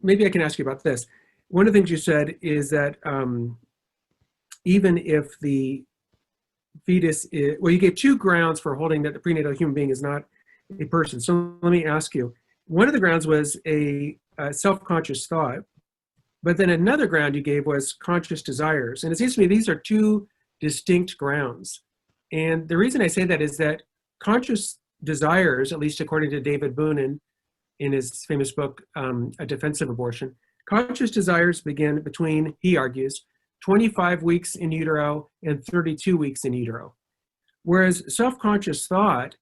maybe I can ask you about this. One of the things you said is that even if the fetus is, well, you gave two grounds for holding that the prenatal human being is not a person. So let me ask you, one of the grounds was a self-conscious thought, but then another ground you gave was conscious desires. And it seems to me these are two distinct grounds. And the reason I say that is that conscious desires, at least according to David Boone in his famous book, A Defense of Abortion, conscious desires begin between, he argues, 25 weeks in utero and 32 weeks in utero. Whereas self-conscious thought,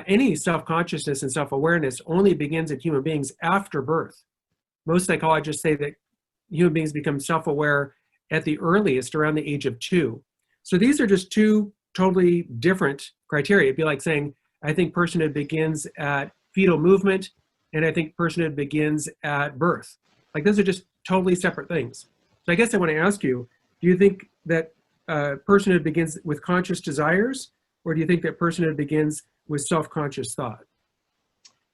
any self-consciousness and self-awareness only begins in human beings after birth. Most psychologists say that human beings become self-aware at the earliest, around the age of 2. So these are just two totally different criteria. It'd be like saying, I think personhood begins at fetal movement, and I think personhood begins at birth. Like, those are just totally separate things. So I guess I want to ask you, do you think that personhood begins with conscious desires, or do you think that personhood begins with self-conscious thought?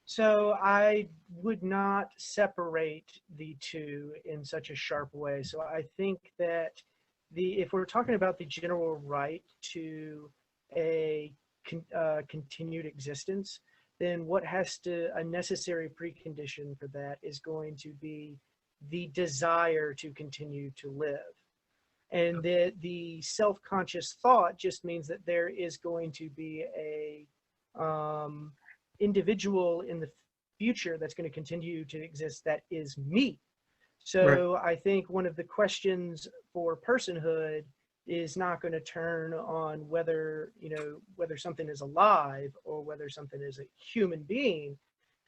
So I would not separate the two in such a sharp way. So I think that if we're talking about the general right to a continued existence, then what a necessary precondition for that is going to be the desire to continue to live. And the self-conscious thought just means that there is going to be a individual in the future that's going to continue to exist that is me. So right. I think one of the questions for personhood is not going to turn on whether something is alive or whether something is a human being.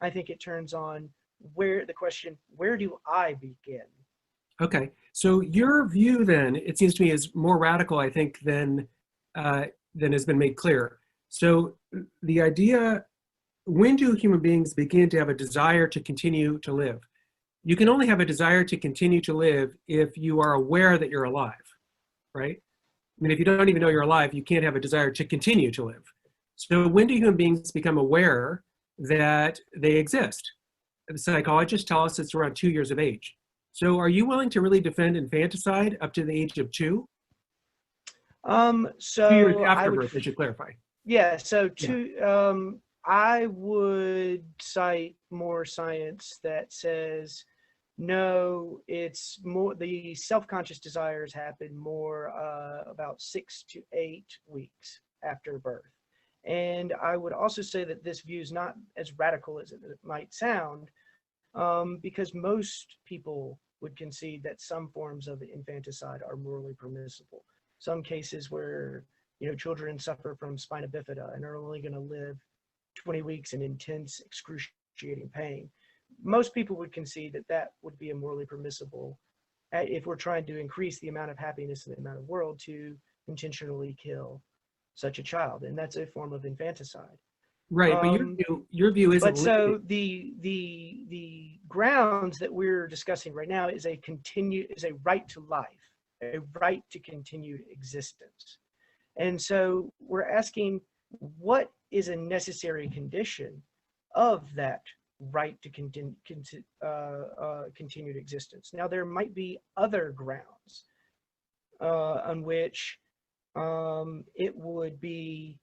I think it turns on where do I begin? Okay, so your view then, it seems to me, is more radical, I think, than has been made clear. So the idea, when do human beings begin to have a desire to continue to live? You can only have a desire to continue to live if you are aware that you're alive, right? I mean, if you don't even know you're alive, you can't have a desire to continue to live. So when do human beings become aware that they exist? The psychologists tell us it's around 2 years of age. So are you willing to really defend infanticide up to the age of 2? So 2 years after birth, I should clarify. Yeah, so I would cite more science that says, no, it's more, the self-conscious desires happen more about 6 to 8 weeks after birth. And I would also say that this view is not as radical as it might sound, because most people would concede that some forms of infanticide are morally permissible. Some cases where, children suffer from spina bifida and are only going to live 20 weeks in intense, excruciating pain. Most people would concede that that would be a morally permissible, if we're trying to increase the amount of happiness in the amount of world, to intentionally kill such a child, and that's a form of infanticide. Right, but your view isn't. But so the grounds that we're discussing right now is a right to life, a right to continued existence, and so we're asking, what is a necessary condition of that right to continued existence? Now, there might be other grounds on which it would be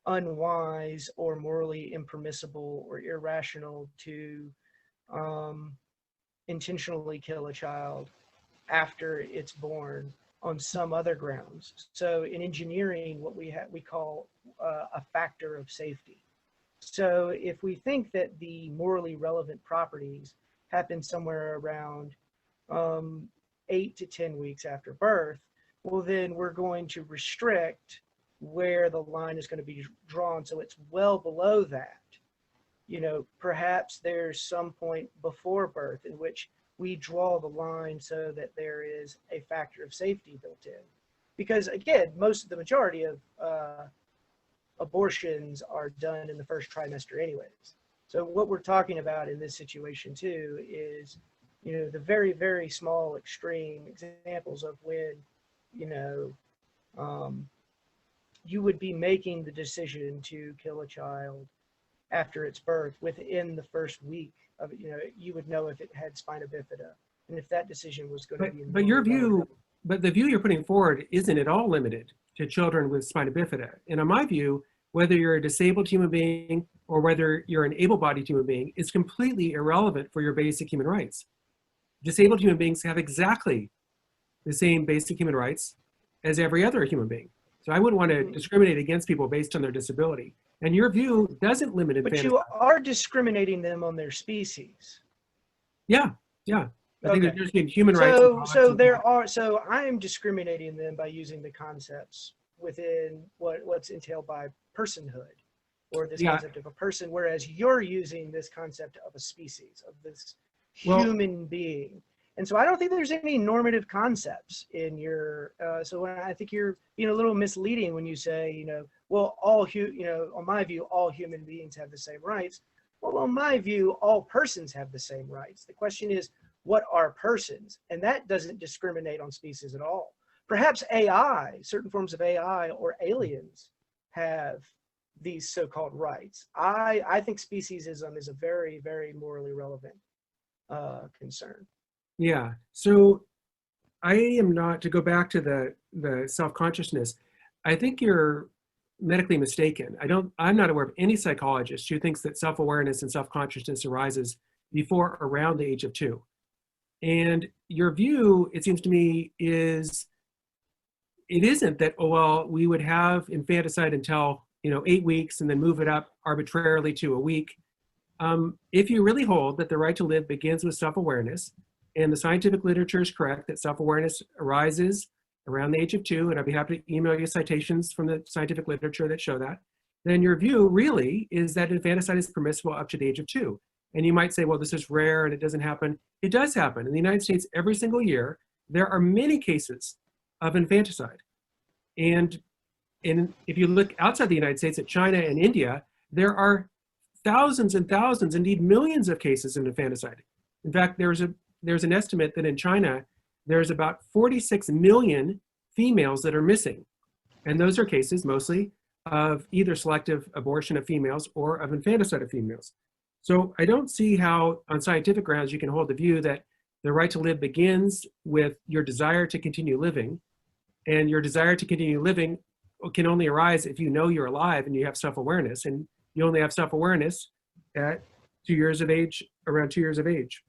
unwise or morally impermissible or irrational to intentionally kill a child after it's born on some other grounds. So in engineering, what we call a factor of safety. So if we think that the morally relevant properties happen somewhere around 8 to 10 weeks after birth, well, then we're going to restrict where the line is going to be drawn, so it's well below that. Perhaps there's some point before birth in which we draw the line so that there is a factor of safety built in. Because again, the majority of abortions are done in the first trimester anyways. So what we're talking about in this situation too is, the very, very small extreme examples of when, you would be making the decision to kill a child after its birth, within the first week of it, you would know if it had spina bifida and if that decision was going to be. But your view, but the view you're putting forward isn't at all limited to children with spina bifida. And in my view, whether you're a disabled human being or whether you're an able-bodied human being is completely irrelevant for your basic human rights. Disabled human beings have exactly the same basic human rights as every other human being. So I wouldn't want to discriminate against people based on their disability. And your view doesn't limit infanticide. But you are discriminating them on their species. Yeah, yeah. I think Okay. there's been human rights. So I am discriminating them by using the concepts within what's entailed by personhood, or this concept of a person, whereas you're using this concept of a species, of this human being. And so I don't think there's any normative concepts in your, so I think you're being a little misleading when you say, well, on my view, all human beings have the same rights. Well, on my view, all persons have the same rights. The question is, what are persons? And that doesn't discriminate on species at all. Perhaps AI, certain forms of AI or aliens have these so-called rights. I think speciesism is a very, very morally relevant concern. Yeah. So I am not, to go back to the self-consciousness, I think you're medically mistaken. I'm not aware of any psychologist who thinks that self-awareness and self-consciousness arises before around the age of 2. And your view, it seems to me, is it isn't that, oh, well, we would have infanticide until 8 weeks and then move it up arbitrarily to a week. If you really hold that the right to live begins with self-awareness, and the scientific literature is correct that self-awareness arises around the age of 2, and I'd be happy to email you citations from the scientific literature that show that, then your view really is that infanticide is permissible up to the age of 2. And you might say, well, this is rare and it doesn't happen. It does happen. In the United States, every single year, there are many cases of infanticide. And if you look outside the United States at China and India, there are thousands and thousands, indeed millions of cases of infanticide. In fact, there's an estimate that in China, there's about 46 million females that are missing. And those are cases mostly of either selective abortion of females or of infanticide of females. So I don't see how, on scientific grounds, you can hold the view that the right to live begins with your desire to continue living. And your desire to continue living can only arise if you know you're alive and you have self-awareness. And you only have self-awareness at 2 years of age, around 2 years of age.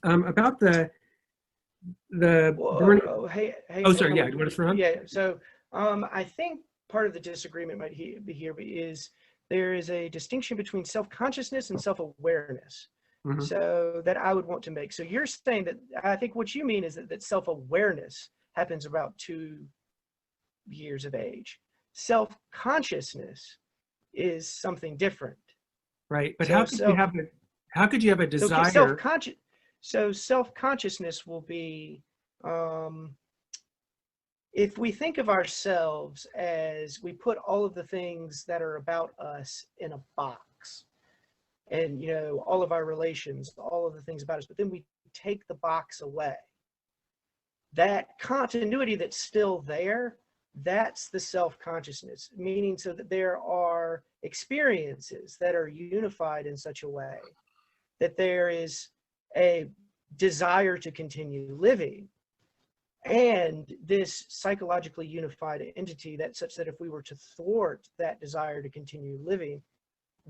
About the burning. Sorry, yeah, you want to run? Yeah, so I think part of the disagreement might be here is there is a distinction between self-consciousness and self-awareness. Mm-hmm. So that I would want to make. So you're saying that, I think what you mean is that self-awareness happens about 2 years of age. Self-consciousness is something different. Right, but how could you have a desire? So self-consciousness will be, if we think of ourselves as we put all of the things that are about us in a box, and all of our relations, all of the things about us, but then we take the box away. That continuity that's still there, that's the self-consciousness, meaning so that there are experiences that are unified in such a way that there is a desire to continue living, and this psychologically unified entity that such that if we were to thwart that desire to continue living,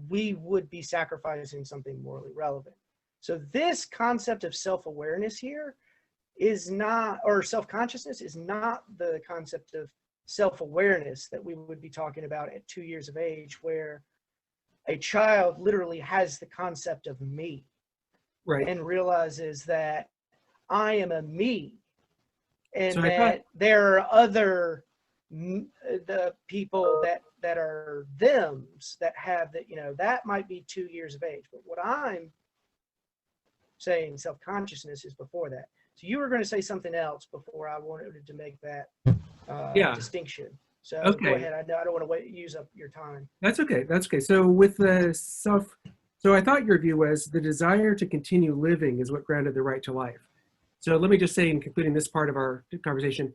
we would be sacrificing something morally relevant. So this concept of self-awareness here is not, or self-consciousness is not the concept of self-awareness that we would be talking about at 2 years of age, where a child literally has the concept of me. Right. And realizes that I am a me, and so that there are other the people that are thems that have that, that might be 2 years of age. But what I'm saying, self-consciousness, is before that. So you were going to say something else before I wanted to make that distinction. So go ahead. I don't want to use up your time. That's okay. That's okay. So with the so I thought your view was the desire to continue living is what granted the right to life. So let me just say, in concluding this part of our conversation,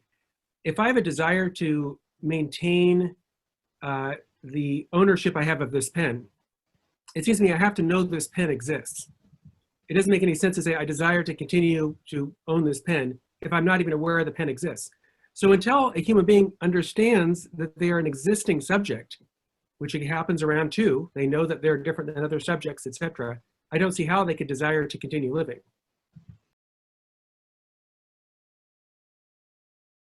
if I have a desire to maintain the ownership I have of this pen, it seems to me I have to know this pen exists. It doesn't make any sense to say I desire to continue to own this pen if I'm not even aware the pen exists. So until a human being understands that they are an existing subject, which it happens around too, they know that they're different than other subjects, etc., I don't see how they could desire to continue living.